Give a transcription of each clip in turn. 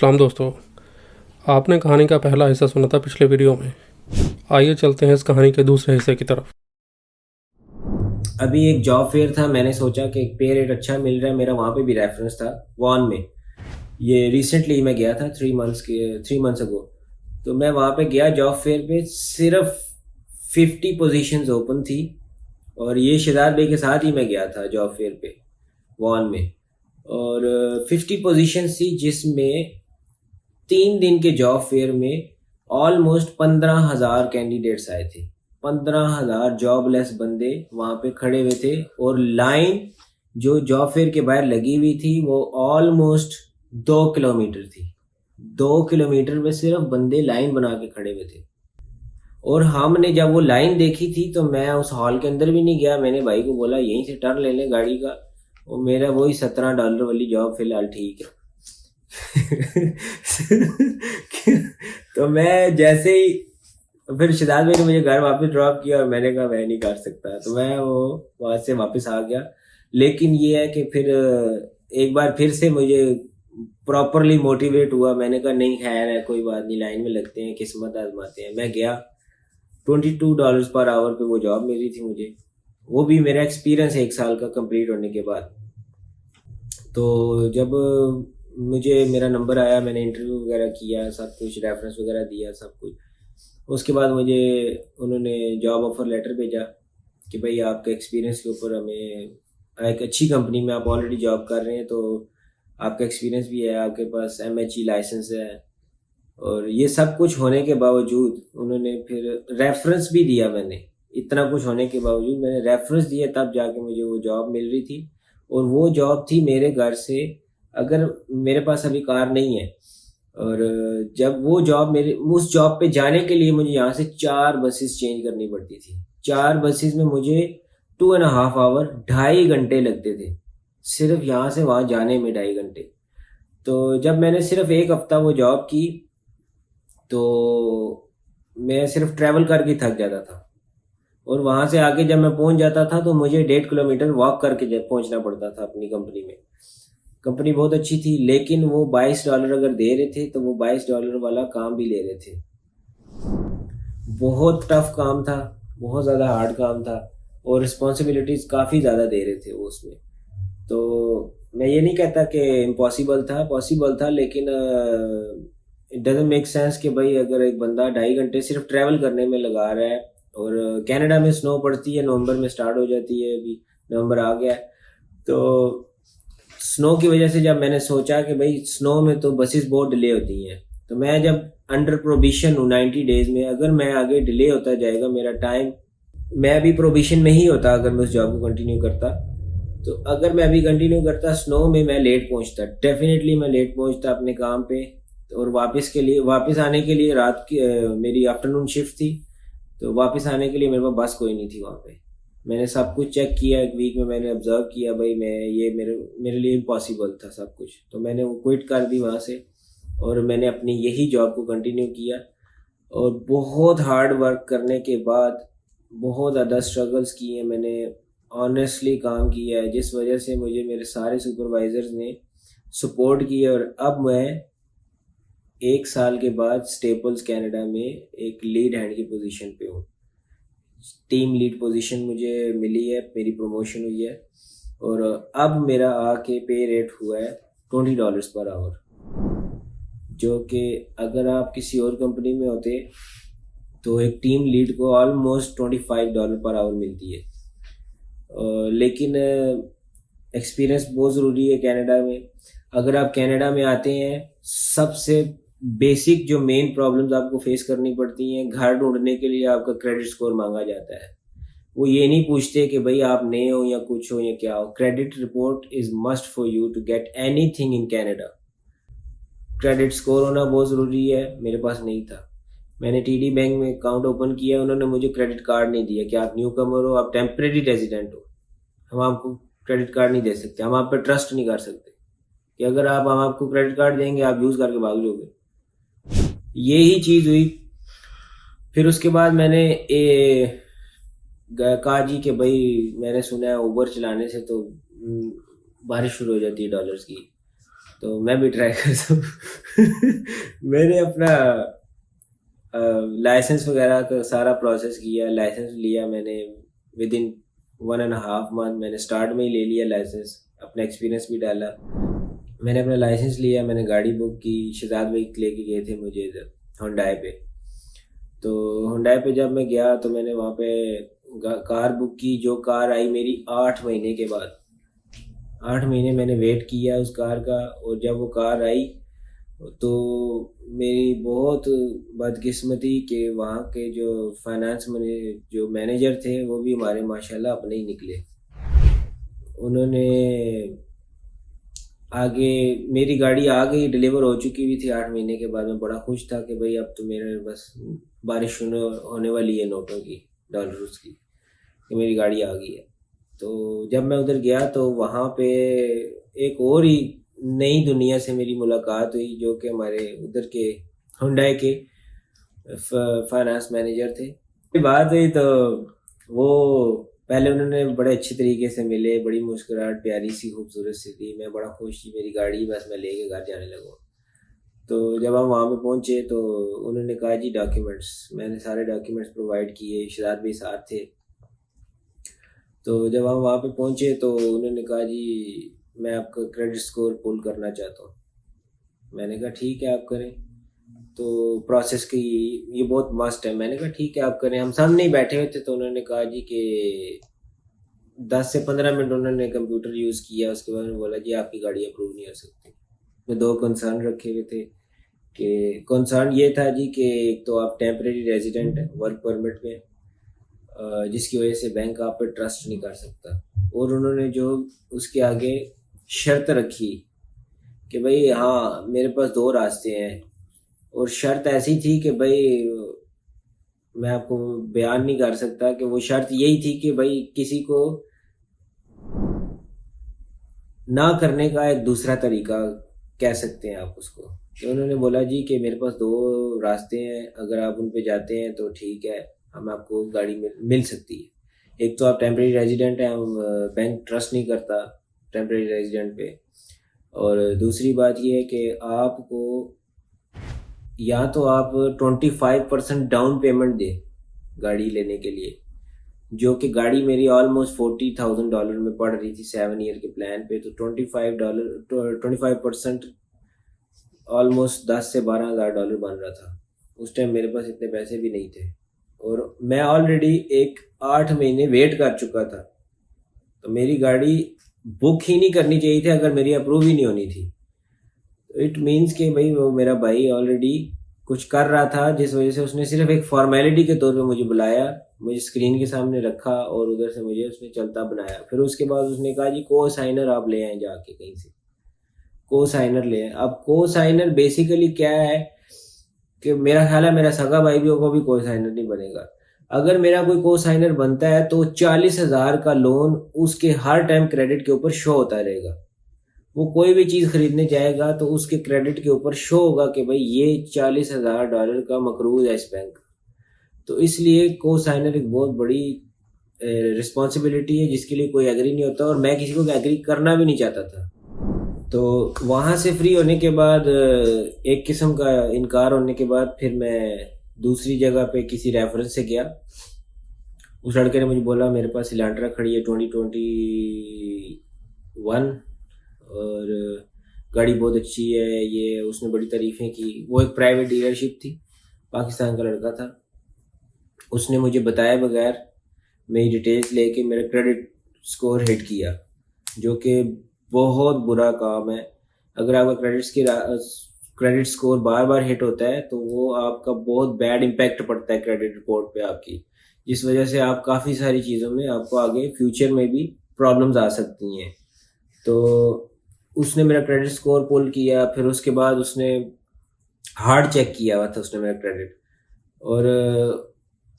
सलाम दोस्तों। आपने कहानी का पहला हिस्सा सुना था पिछले वीडियो में। आइए चलते हैं इस कहानी के दूसरे हिस्से की तरफ। अभी एक जॉब फेयर था। मैंने सोचा कि पे रेट अच्छा मिल रहा है, मेरा वहाँ पे भी रेफरेंस था वॉन में। ये रिसेंटली मैं गया था 3 मंथ्स अगो। तो मैं वहाँ पे गया जॉब फेयर पे, सिर्फ 50 पोजीशंस ओपन थी। और ये शिदात भाई के साथ ही मैं गया था जॉब फेयर पे वॉन में। और 50 पोजीशंस थी, जिसमें 3 दिन के जॉब फेयर में ऑलमोस्ट 15,000 कैंडिडेट्स आए थे। 15,000 जॉबलेस बंदे वहाँ पे खड़े हुए थे। और लाइन जो जॉब फेयर के बाहर लगी हुई थी वो ऑलमोस्ट 2 किलोमीटर थी। 2 किलोमीटर में सिर्फ बंदे लाइन बना के खड़े हुए थे। और हमने जब वो लाइन देखी थी तो मैं उस हॉल के अंदर भी नहीं गया। मैंने भाई को बोला यहीं से टर्न ले लें गाड़ी का, और मेरा वही $17 वाली जॉब फिलहाल ठीक है। तो मैं जैसे ही, फिर शिदात भाई ने मुझे घर वापस ड्रॉप किया और मैंने कहा मैं नहीं कर सकता, तो मैं वो वहां से वापस आ गया। लेकिन ये है कि फिर एक बार फिर से मुझे प्रॉपरली मोटिवेट हुआ। मैंने कहा नहीं, खैर है, कोई बात नहीं, लाइन में लगते हैं, किस्मत आजमाते हैं। मैं गया। $22 पर आवर पे वो जॉब मिली थी मुझे। वो भी मेरा एक्सपीरियंस 1 साल का कंप्लीट होने के बाद। तो जब मुझे मेरा नंबर आया, मैंने इंटरव्यू वगैरह किया, सब कुछ रेफरेंस वगैरह दिया, सब कुछ। उसके बाद मुझे उन्होंने जॉब ऑफर लेटर भेजा कि भाई आपके एक्सपीरियंस के ऊपर हमें, एक अच्छी कंपनी में आप ऑलरेडी जॉब कर रहे हैं तो आपका एक्सपीरियंस भी है, आपके पास MHE लाइसेंस है। और ये सब कुछ होने के बावजूद उन्होंने फिर रेफरेंस भी दिया। मैंने इतना कुछ होने के बावजूद मैंने रेफरेंस दिया, तब जाके मुझे वो जॉब मिल रही थी। और वो जॉब थी मेरे घर से, अगर मेरे पास अभी कार नहीं है, और जब वो जॉब मेरे, उस जॉब पे जाने के लिए मुझे यहाँ से 4 बसेस चेंज करनी पड़ती थी। 4 बसेस में मुझे 2.5 आवर, 2.5 घंटे लगते थे, सिर्फ यहाँ से वहाँ जाने में 2.5 घंटे। तो जब मैंने सिर्फ एक हफ्ता वो जॉब की तो मैं सिर्फ ट्रैवल करके थक जाता था। और वहां से आके जब मैं पहुंच जाता था तो मुझे 1.5 किलोमीटर वॉक करके पहुंचना पड़ता था अपनी कंपनी में। कंपनी बहुत अच्छी थी, लेकिन वो $22 अगर दे रहे थे तो वो $22 वाला काम भी ले रहे थे। बहुत टफ काम था, बहुत ज़्यादा हार्ड काम था, और रिस्पॉन्सिबिलिटीज़ काफ़ी ज़्यादा दे रहे थे वो उसमें। तो मैं ये नहीं कहता कि इम्पॉसिबल था, पॉसिबल था, लेकिन इट डजेंट मेक सेंस कि भाई अगर एक बंदा 2.5 घंटे सिर्फ ट्रैवल करने में लगा रहा है। और कनाडा में स्नो पड़ती है, नवंबर में स्टार्ट हो जाती है, अभी नवंबर आ गया है। तो स्नो की वजह से जब मैंने सोचा कि भाई स्नो में तो बसेस बहुत डिले होती हैं, तो मैं जब अंडर प्रोबिशन हूँ 90 डेज में, अगर मैं आगे डिले होता जाएगा मेरा टाइम, मैं अभी प्रोबिशन में ही होता अगर मैं उस जॉब को कंटिन्यू करता, तो अगर मैं अभी कंटिन्यू करता स्नो में, मैं लेट पहुंचता, डेफिनेटली मैं लेट पहुंचता अपने काम पे। और वापस आने के लिए रात की मेरी आफ्टरनून शिफ्ट थी, तो वापस आने के लिए मेरे पास बस कोई नहीं थी वहाँ पे। मैंने सब कुछ चेक किया, एक वीक में मैंने ऑब्जर्व किया, भाई मैं ये मेरे मेरे लिए इम्पॉसिबल था सब कुछ। तो मैंने वो क्विट कर दी वहाँ से, और मैंने अपनी यही जॉब को कंटिन्यू किया। और बहुत हार्ड वर्क करने के बाद, बहुत ज़्यादा स्ट्रगल्स किए मैंने, ऑनेस्टली काम किया है, जिस वजह से मुझे मेरे सारे सुपरवाइजर्स ने सपोर्ट किया। और अब मैं 1 साल के बाद स्टेपल्स कनाडा में एक लीड हैंड की पोजीशन पे हूँ। टीम लीड पोजीशन मुझे मिली है, मेरी प्रमोशन हुई है। और अब मेरा आके पे रेट हुआ है $20 पर आवर, जो कि अगर आप किसी और कंपनी में होते तो एक टीम लीड को ऑलमोस्ट $25 पर आवर मिलती है। लेकिन एक्सपीरियंस बहुत ज़रूरी है कनाडा में। अगर आप कनाडा में आते हैं, सबसे बेसिक जो मेन प्रॉब्लम्स आपको फेस करनी पड़ती हैं, घर ढूंढने के लिए आपका क्रेडिट स्कोर मांगा जाता है। वो ये नहीं पूछते कि भाई आप नए हो या कुछ हो या क्या हो। Credit report is must for you to get anything in Canada. Credit score होना बहुत ज़रूरी है, मेरे पास नहीं था। मैंने TD बैंक में अकाउंट ओपन किया, उन्होंने मुझे क्रेडिट कार्ड नहीं दिया कि आप न्यू कमर हो, आप टेम्परेरी रेजिडेंट हो, हम आपको क्रेडिट कार्ड नहीं दे सकते, हम आप पे ट्रस्ट नहीं कर सकते कि अगर हम आपको क्रेडिट कार्ड देंगे आप यूज़ करके भाग जाओगे। यही चीज़ हुई। फिर उसके बाद मैंने कहा जी कि भाई मैंने सुना है उबर चलाने से तो बारिश शुरू हो जाती है डॉलर्स की। तो मैं भी ट्राई करता हूँ। मैंने अपना लाइसेंस वगैरह का सारा प्रोसेस किया, लाइसेंस लिया मैंने विद इन 1.5 मंथ। मैंने स्टार्ट में ही ले लिया लाइसेंस, अपना एक्सपीरियंस भी डाला। मैंने अपना लाइसेंस लिया, मैंने गाड़ी बुक की, शहजाद भाई लेके गए थे मुझे इधर हुंडई पे। तो हुंडई पे जब मैं गया तो मैंने वहाँ पे कार बुक की। जो कार आई मेरी 8 महीने के बाद, 8 महीने मैंने वेट किया उस कार का, और जब वो कार आई तो मेरी बहुत बदकिस्मती कि वहाँ के जो फाइनेंस जो मैनेजर थे वो भी हमारे माशाल्लाह अपने ही निकले। उन्होंने आगे मेरी गाड़ी आ गई, डिलीवर हो चुकी हुई थी 8 महीने के बाद। मैं बड़ा खुश था कि भाई अब तो मेरे बस बारिश होने वाली है नोटों की, डॉलर्स की, कि मेरी गाड़ी आ गई है। तो जब मैं उधर गया तो वहाँ पे एक और ही नई दुनिया से मेरी मुलाकात हुई, जो कि हमारे उधर के हुंडई के फाइनेंस मैनेजर थे। बात हुई तो वो पहले उन्होंने बड़े अच्छे तरीके से मिले, बड़ी मुस्कुराहट प्यारी सी खूबसूरत सी थी। मैं बड़ा खुश थी, मेरी गाड़ी बस मैं लेके घर जाने लगा। तो जब हम वहाँ पे पहुँचे तो उन्होंने कहा जी डॉक्यूमेंट्स। मैंने सारे डॉक्यूमेंट्स प्रोवाइड किए, शहजाद भी साथ थे। तो जब हम वहाँ पे पहुँचे तो उन्होंने कहा जी मैं आपका क्रेडिट स्कोर पुल करना चाहता हूँ। मैंने कहा ठीक है आप करें। तो प्रोसेस की ये बहुत मस्ट है। मैंने कहा ठीक है आप करें। हम सामने ही बैठे हुए थे तो उन्होंने कहा जी कि 10 से 15 मिनट उन्होंने कंप्यूटर यूज़ किया। उसके बाद उन्होंने बोला जी आपकी गाड़ी अप्रूव नहीं हो सकती। मैं 2 कंसर्न रखे हुए थे कि कंसर्न ये था जी कि एक तो आप टेम्परेरी रेजिडेंट हैं वर्क परमिट में, जिसकी वजह से बैंक आप पे ट्रस्ट नहीं कर सकता। और उन्होंने जो उसके आगे शर्त रखी कि भाई हाँ मेरे पास 2 रास्ते हैं, और शर्त ऐसी थी कि भाई मैं आपको बयान नहीं कर सकता कि वो शर्त यही थी कि भाई किसी को ना करने का एक दूसरा तरीका कह सकते हैं आप उसको। तो उन्होंने बोला जी कि मेरे पास 2 रास्ते हैं, अगर आप उन पे जाते हैं तो ठीक है, हम आपको गाड़ी मिल सकती है। एक तो आप टेम्परेरी रेजिडेंट हैं, बैंक ट्रस्ट नहीं करता टेम्परेरी रेजिडेंट पे। और दूसरी बात ये है कि आपको या तो आप 25% डाउन पेमेंट दें गाड़ी लेने के लिए, जो कि गाड़ी मेरी ऑलमोस्ट $40,000 में पड़ रही थी 7 ईयर के प्लान पे। तो $25% ऑलमोस्ट 10 से $12,000 बन रहा था। उस टाइम मेरे पास इतने पैसे भी नहीं थे, और मैं ऑलरेडी 8 महीने वेट कर चुका था। तो मेरी गाड़ी बुक ही नहीं करनी चाहिए थी अगर मेरी अप्रूव ही नहीं होनी थी। इट मीन्स कि भाई वो मेरा भाई ऑलरेडी कुछ कर रहा था, जिस वजह से उसने सिर्फ एक फॉर्मेलिटी के तौर पे मुझे बुलाया, मुझे स्क्रीन के सामने रखा और उधर से मुझे उसने चलता बनाया। फिर उसके बाद उसने कहा जी को साइनर आप ले आए जाके कहीं से, को साइनर ले आए। अब को साइनर बेसिकली क्या है कि मेरा ख्याल है मेरा सगा भाई भी को भी को साइनर नहीं बनेगा। अगर मेरा कोई को साइनर बनता है तो 40,000 का लोन उसके हर टाइम क्रेडिट के ऊपर शो होता रहेगा। वो कोई भी चीज़ खरीदने जाएगा तो उसके क्रेडिट के ऊपर शो होगा कि भाई ये $40,000 का मकरूज है इस बैंक। तो इसलिए को साइनर एक बहुत बड़ी रिस्पॉन्सिबिलिटी है जिसके लिए कोई एग्री नहीं होता, और मैं किसी को एग्री करना भी नहीं चाहता था। तो वहाँ से फ्री होने के बाद एक किस्म का इनकार होने के बाद फिर मैं दूसरी जगह पे किसी रेफरेंस से गया। उस लड़के ने मुझे बोला मेरे पास इलांट्रा खड़ी है 2021 और गाड़ी बहुत अच्छी है, ये उसने बड़ी तारीफ़ें की। वो एक प्राइवेट डीलरशिप थी, पाकिस्तान का लड़का था। उसने मुझे बताए बगैर मेरी डिटेल्स लेके मेरा क्रेडिट स्कोर हिट किया, जो कि बहुत बुरा काम है। अगर आपका क्रेडिट स्कोर बार बार हिट होता है तो वो आपका बहुत बैड इम्पैक्ट पड़ता है क्रेडिट रिपोर्ट पे आपकी, जिस वजह से आप काफ़ी सारी चीज़ों में आपको आगे फ्यूचर में भी प्रॉब्लम्स आ सकती हैं। तो उसने मेरा क्रेडिट स्कोर पुल किया, फिर उसके बाद उसने हार्ड चेक किया हुआ था उसने मेरा क्रेडिट। और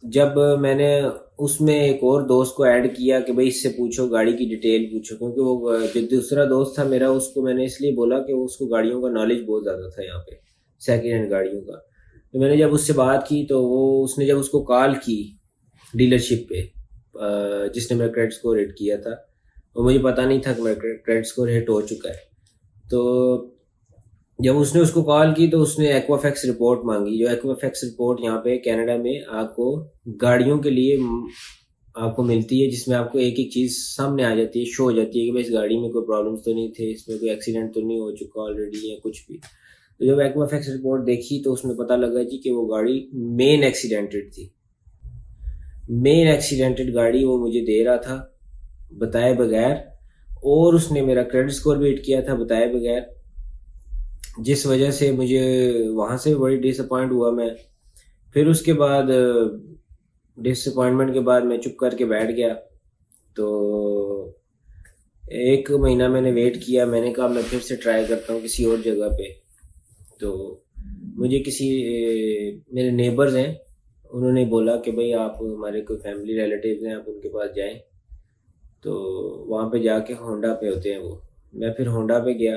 जब मैंने उसमें एक और दोस्त को ऐड किया कि भाई इससे पूछो, गाड़ी की डिटेल पूछो, क्योंकि वो जो दूसरा दोस्त था मेरा उसको मैंने इसलिए बोला कि उसको गाड़ियों का नॉलेज बहुत ज़्यादा था यहाँ पे, सेकेंड हैंड गाड़ियों का। तो मैंने जब उससे बात की तो उसने जब उसको कॉल की डीलरशिप पे जिसने मेरा क्रेडिट स्कोर हिट किया था, वो मुझे पता नहीं था कि मेरा क्रेडिट स्कोर हिट हो चुका है। तो जब उसने उसको कॉल की तो उसने एक्वाफेक्स रिपोर्ट मांगी। जो एक्वाफेक्स रिपोर्ट यहाँ पे कनाडा में आपको गाड़ियों के लिए आपको मिलती है, जिसमें आपको एक एक चीज़ सामने आ जाती है, शो हो जाती है कि भाई इस गाड़ी में कोई प्रॉब्लम्स तो नहीं थे, इसमें कोई एक्सीडेंट तो नहीं हो चुका ऑलरेडी या कुछ भी। तो जब एक्वाफेक्स रिपोर्ट देखी तो उसमें पता लगा जी कि वो गाड़ी मेन एक्सीडेंटेड थी। मेन एक्सीडेंटेड गाड़ी वो मुझे दे रहा था बताए बगैर, और उसने मेरा क्रेडिट स्कोर भी हिट किया था बताए बगैर, जिस वजह से मुझे वहाँ से बड़ी डिसअपॉइंट हुआ मैं। फिर उसके बाद डिसअपॉइंटमेंट के बाद मैं चुप करके बैठ गया। तो 1 महीना मैंने वेट किया, मैंने कहा मैं फिर से ट्राई करता हूँ किसी और जगह पे। तो मुझे किसी मेरे नेबर्स हैं, उन्होंने बोला कि भाई आप हमारे कोई फैमिली रिलेटिव्स हैं, आप उनके पास जाएं। तो वहाँ पे जाके होंडा पे होते हैं वो। मैं फिर होंडा पे गया।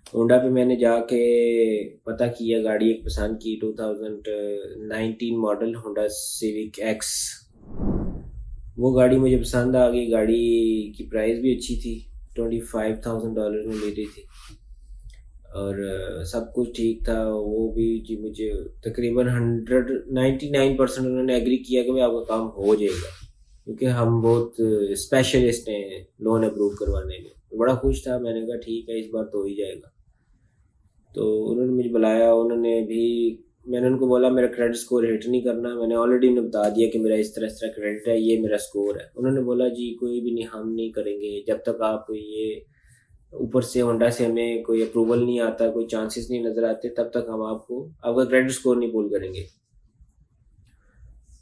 होंडा पे मैंने जाके पता किया, गाड़ी एक पसंद की, 2019 मॉडल होंडा सिविक एक्स। वो गाड़ी मुझे पसंद आ गई। गाड़ी की प्राइस भी अच्छी थी, $25,000 में मिली थी, और सब कुछ ठीक था। वो भी जी मुझे तकरीबन 99% उन्होंने एग्री किया कि भाई आपका काम हो जाएगा, क्योंकि हम बहुत स्पेशलिस्ट हैं लोन अप्रूव करवाने में। तो बड़ा खुश था, मैंने कहा ठीक है इस बार तो हो ही जाएगा। तो उन्होंने मुझे बुलाया, मैंने उनको बोला मेरा क्रेडिट स्कोर हिट नहीं करना। मैंने ऑलरेडी उन्हें बता दिया कि मेरा इस तरह क्रेडिट है, ये मेरा स्कोर है। उन्होंने बोला जी कोई भी नहीं, हम नहीं करेंगे जब तक आप ये ऊपर से होंडा से हमें कोई अप्रूवल नहीं आता, कोई चांसेस नहीं नज़र आते, तब तक हम आपका क्रेडिट स्कोर नहीं पुल करेंगे।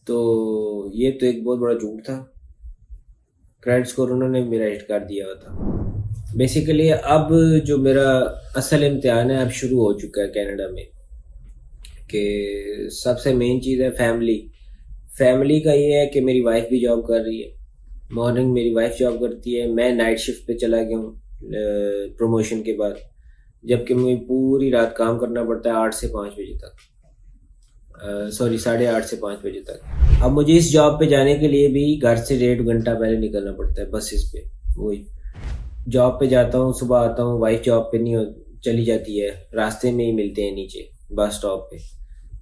तो ये तो एक बहुत बड़ा झूठ था। क्रेडिट स्कोर उन्होंने मेरा हिट कर दिया हुआ था। बेसिकली अब जो मेरा असल इम्तिहान है अब शुरू हो चुका है कनाडा में, कि सबसे मेन चीज़ है फैमिली। फैमिली का ये है कि मेरी वाइफ भी जॉब कर रही है। मॉर्निंग मेरी वाइफ जॉब करती है, मैं नाइट शिफ्ट पे चला गया हूँ प्रमोशन के बाद, जबकि मुझे पूरी रात काम करना पड़ता है 8 से 5 बजे तक, सॉरी 8:30 से 5 बजे तक। अब मुझे इस जॉब पे जाने के लिए भी घर से 1.5 घंटा पहले निकलना पड़ता है बसेस पे। वही जॉब पे जाता हूँ, सुबह आता हूँ, वाइफ जॉब पे नहीं चली जाती है, रास्ते में ही मिलते हैं नीचे बस स्टॉप पे।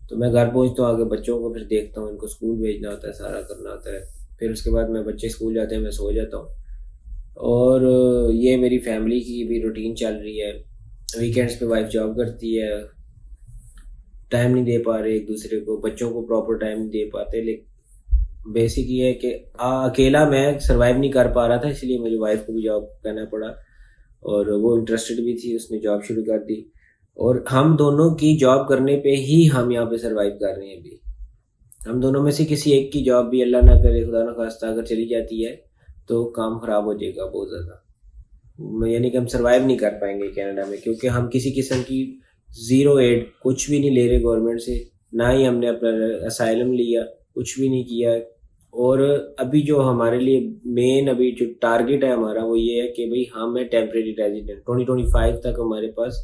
तो मैं घर पहुँचता हूँ, आगे बच्चों को फिर देखता हूँ, इनको स्कूल भेजना होता है, सारा करना होता है। फिर उसके बाद मैं बच्चे स्कूल जाते हैं, मैं सो जाता हूँ। और ये मेरी फैमिली की भी रूटीन चल रही है। वीकेंड्स पे वाइफ जॉब करती है, टाइम नहीं दे पा रहे एक दूसरे को, बच्चों को प्रॉपर टाइम नहीं दे पाते। लेकिन बेसिक ये है कि अकेला मैं सरवाइव नहीं कर पा रहा था, इसलिए मुझे वाइफ को भी जॉब करना पड़ा, और वो इंटरेस्टेड भी थी, उसने जॉब शुरू कर दी। और हम दोनों की जॉब करने पे ही हम यहाँ पे सरवाइव कर रहे हैं अभी। हम दोनों में से किसी एक की जॉब भी अल्लाह ना करे, खुदा ना खास्ता, अगर चली जाती है तो काम ख़राब हो जाएगा बहुत ज़्यादा। यानी कि हम सरवाइव नहीं कर पाएंगे कनाडा में, क्योंकि हम किसी किस्म की ज़ीरो एड कुछ भी नहीं ले रहे गवर्नमेंट से, ना ही हमने अपना असाइलम लिया, कुछ भी नहीं किया। और अभी जो हमारे लिए मेन अभी जो टारगेट है हमारा वो ये है कि भाई हम है टेम्प्रेरी रेजिडेंट। 2025 तक हमारे पास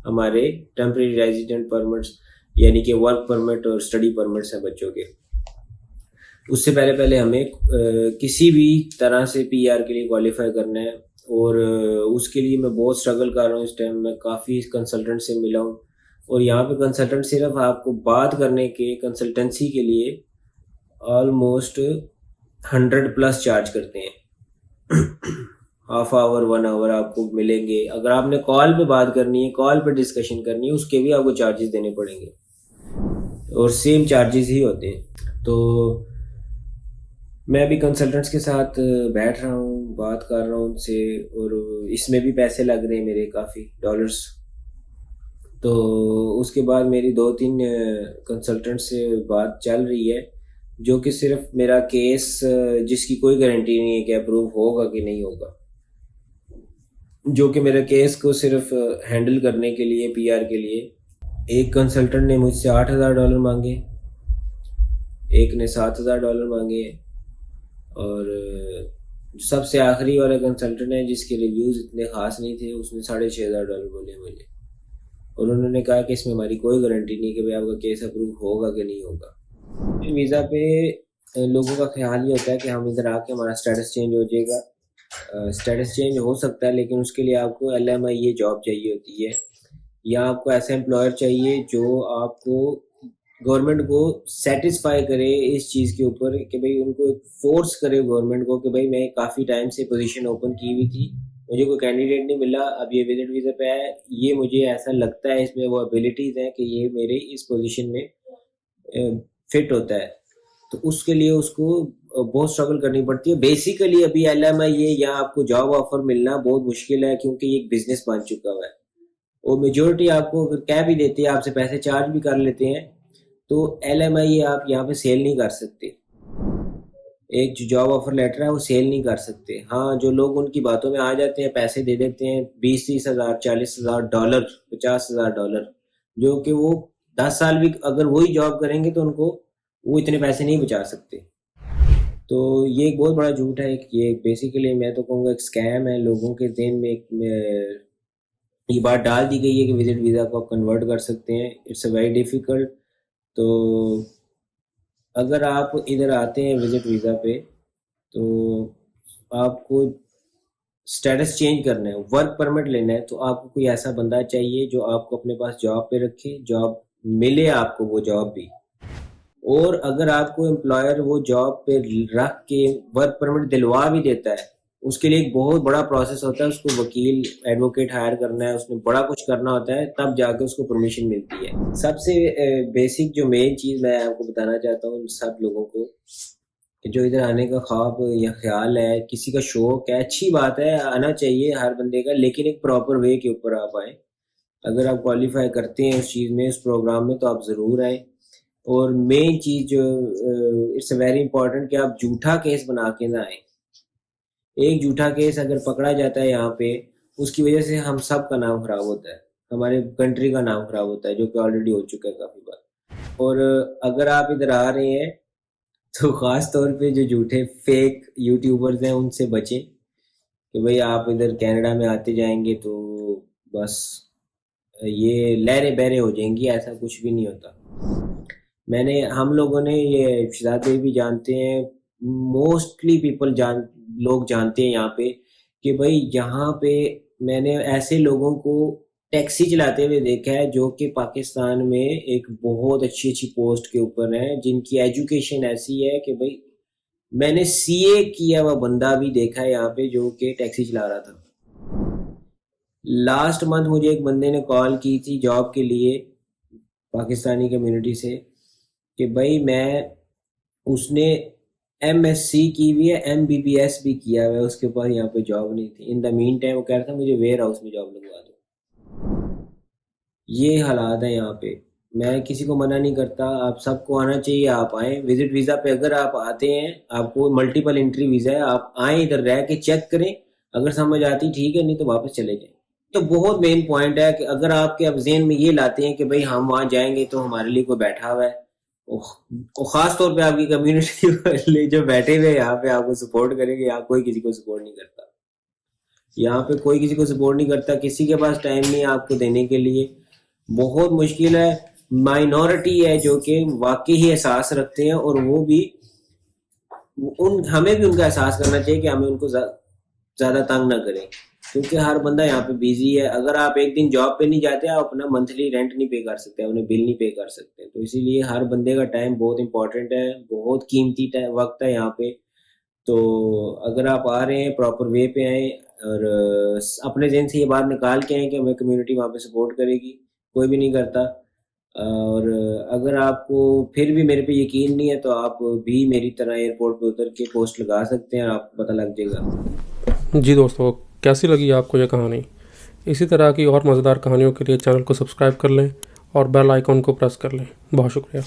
हमारे टेम्प्रेरी रेजिडेंट परमिट्स, यानी कि वर्क परमिट और स्टडी परमिट्स हैं बच्चों के। उससे पहले हमें किसी भी तरह से पीआर के लिए क्वालिफाई करना है, और उसके लिए मैं बहुत स्ट्रगल कर रहा हूँ इस टाइम। मैं काफ़ी कंसल्टेंट से मिला हूँ, और यहाँ पे कंसल्टेंट सिर्फ आपको बात करने के कंसल्टेंसी के लिए ऑलमोस्ट 100+ चार्ज करते हैं। हाफ आवर 1 आवर आपको मिलेंगे। अगर आपने कॉल पे बात करनी है, कॉल पे डिस्कशन करनी है, उसके भी आपको चार्जेस देने पड़ेंगे, और सेम चार्जेस ही होते हैं। तो मैं भी कंसल्टेंट्स के साथ बैठ रहा हूँ, बात कर रहा हूँ उनसे, और इसमें भी पैसे लग रहे हैं मेरे काफ़ी डॉलर्स। तो उसके बाद मेरी 2-3 कंसल्टेंट से बात चल रही है, जो कि सिर्फ मेरा केस जिसकी कोई गारंटी नहीं है कि अप्रूव होगा कि नहीं होगा, जो कि मेरे केस को सिर्फ हैंडल करने के लिए, पीआर के लिए। एक कंसल्टेंट ने मुझसे $8,000 मांगे, एक ने $7,000 मांगे, और सबसे आखिरी वाला कंसल्टेंट है जिसके रिव्यूज़ इतने ख़ास नहीं थे, उसने $6,500 बोले मुझे, और उन्होंने कहा कि इसमें हमारी कोई गारंटी नहीं कि भाई आपका केस अप्रूव होगा कि नहीं होगा। वीज़ा पे लोगों का ख्याल ये होता है कि हम इधर आके हमारा स्टेटस चेंज हो जाएगा। स्टेटस चेंज हो सकता है, लेकिन उसके लिए आपको LMIA जॉब चाहिए होती है, या आपको ऐसा एम्प्लॉयर चाहिए जो आपको गवर्नमेंट को सेटिस्फाई करे इस चीज़ के ऊपर कि भाई उनको फोर्स करे गवर्नमेंट को कि भाई मैं काफ़ी टाइम से पोजीशन ओपन की हुई थी, मुझे कोई कैंडिडेट नहीं मिला, अब ये विजिट वीज़ा पे है, ये मुझे ऐसा लगता है इसमें वो एबिलिटीज़ हैं कि ये मेरे इस पोजीशन में फिट होता है। तो उसके लिए उसको बहुत स्ट्रगल करनी पड़ती है। बेसिकली अभी LMI ये या आपको जॉब ऑफर मिलना बहुत मुश्किल है, क्योंकि ये एक बिजनेस बन चुका हुआ है और मेजोरिटी आपको अगर कह भी देती है, आपसे पैसे चार्ज भी कर लेते हैं, तो LMI ये आप यहाँ पे सेल नहीं कर सकते। एक जो जॉब ऑफर लेटर है वो सेल नहीं कर सकते। हाँ, जो लोग उनकी बातों में आ जाते हैं, पैसे दे देते हैं 20-30 हज़ार, $40,000, $50,000, जो कि वो 10 साल भी अगर वही जॉब करेंगे तो उनको वो इतने पैसे नहीं बचा सकते। तो ये एक बहुत बड़ा झूठ है। ये बेसिकली मैं तो कहूँगा एक स्कैम है। लोगों के ज़हन में ये बात डाल दी गई है कि विजिट वीज़ा को आप कन्वर्ट कर सकते हैं। It's a very difficult. तो अगर आप इधर आते हैं विजिट वीज़ा पे, तो आपको स्टेटस चेंज करना है, वर्क परमिट लेना है, तो आपको कोई ऐसा बंदा चाहिए जो आपको अपने पास जॉब पे रखे, जॉब मिले आपको वो जॉब भी। और अगर आपको एम्प्लॉयर वो जॉब पे रख के वर्क परमिट दिलवा भी देता है, उसके लिए एक बहुत बड़ा प्रोसेस होता है। उसको वकील, एडवोकेट हायर करना है, उसमें बड़ा कुछ करना होता है, तब जाके उसको परमिशन मिलती है। सबसे बेसिक जो मेन चीज़ मैं आपको बताना चाहता हूँ सब लोगों को, कि जो इधर आने का ख्वाब या ख्याल है, किसी का शौक है, अच्छी बात है, आना चाहिए हर बंदे का, लेकिन एक प्रॉपर वे के ऊपर आप आए। अगर आप क्वालिफाई करते हैं उस चीज़ में, उस प्रोग्राम में, तो आप ज़रूर आए। और मेन चीज़ जो इट्स वेरी इंपॉर्टेंट कि आप झूठा केस बना के ना आए। एक झूठा केस अगर पकड़ा जाता है यहाँ पे, उसकी वजह से हम सब का नाम खराब होता है, हमारे कंट्री का नाम खराब होता है, जो कि ऑलरेडी हो चुका है काफ़ी बार। और अगर आप इधर आ रहे हैं तो ख़ास तौर पे जो झूठे फेक यूट्यूबर्स हैं उनसे बचें, कि भाई आप इधर कनाडा में आते जाएंगे तो बस ये लहरें बहरें हो जाएंगी, ऐसा कुछ भी नहीं होता। हम लोगों ने ये शिदात भाई भी जानते हैं, मोस्टली लोग जानते हैं यहाँ पे, कि भाई यहाँ पे मैंने ऐसे लोगों को टैक्सी चलाते हुए देखा है जो कि पाकिस्तान में एक बहुत अच्छी अच्छी पोस्ट के ऊपर हैं, जिनकी एजुकेशन ऐसी है कि भाई मैंने CA किया हुआ बंदा भी देखा है यहाँ पे जो कि टैक्सी चला रहा था। लास्ट मंथ मुझे एक बंदे ने कॉल की थी जॉब के लिए, पाकिस्तानी कम्युनिटी से, कि भाई उसने MSc की हुई है, MBBS भी किया हुआ है, उसके पास यहाँ पे जॉब नहीं थी। इन द मीन टाइम वो कह रहा था मुझे वेयर हाउस में जॉब लगवा दो। ये हालात है यहाँ पे। मैं किसी को मना नहीं करता, आप सबको आना चाहिए, आप आएँ विजिट वीज़ा पे। अगर आप आते हैं, आपको मल्टीपल एंट्री वीज़ा है, आप आएँ इधर रह के चेक करें, अगर समझ आती ठीक है, नहीं तो वापस चले जाएं। तो बहुत मेन पॉइंट है कि अगर आपके अब ज़हन में ये लाते हैं कि भाई हम वहाँ जाएंगे तो हमारे लिए कोई बैठा हुआ है, और ख़ास तौर पे आपकी कम्युनिटी वाले जो बैठे हुए यहाँ पे आपको सपोर्ट करेंगे, यहाँ कोई किसी को सपोर्ट नहीं करता। यहाँ पे कोई किसी को सपोर्ट नहीं करता, किसी के पास टाइम नहीं है आपको देने के लिए, बहुत मुश्किल है। माइनॉरिटी है जो कि वाकई ही एहसास रखते हैं, और वो भी हमें भी उनका एहसास करना चाहिए कि हमें उनको ज़्यादा तंग ना करें, क्योंकि हर बंदा यहाँ पे बिजी है। अगर आप एक दिन जॉब पे नहीं जाते, आप अपना मंथली रेंट नहीं पे कर सकते, अपने बिल नहीं पे कर सकते। तो इसीलिए हर बंदे का टाइम बहुत इंपॉर्टेंट है, बहुत कीमती वक्त है यहाँ पे। तो अगर आप आ रहे हैं प्रॉपर वे पे आए, और अपने जहन से ये बात निकाल के आए कि हमें कम्युनिटी वहाँ पे सपोर्ट करेगी, कोई भी नहीं करता। और अगर आपको फिर भी मेरे पे यकीन नहीं है, तो आप भी मेरी तरह एयरपोर्ट पे उतर के पोस्ट लगा सकते हैं, आपको पता लग जाएगा। जी दोस्तों, कैसी लगी आपको ये कहानी? इसी तरह की और मज़ेदार कहानियों के लिए चैनल को सब्सक्राइब कर लें और बेल आइकॉन को प्रेस कर लें। बहुत शुक्रिया।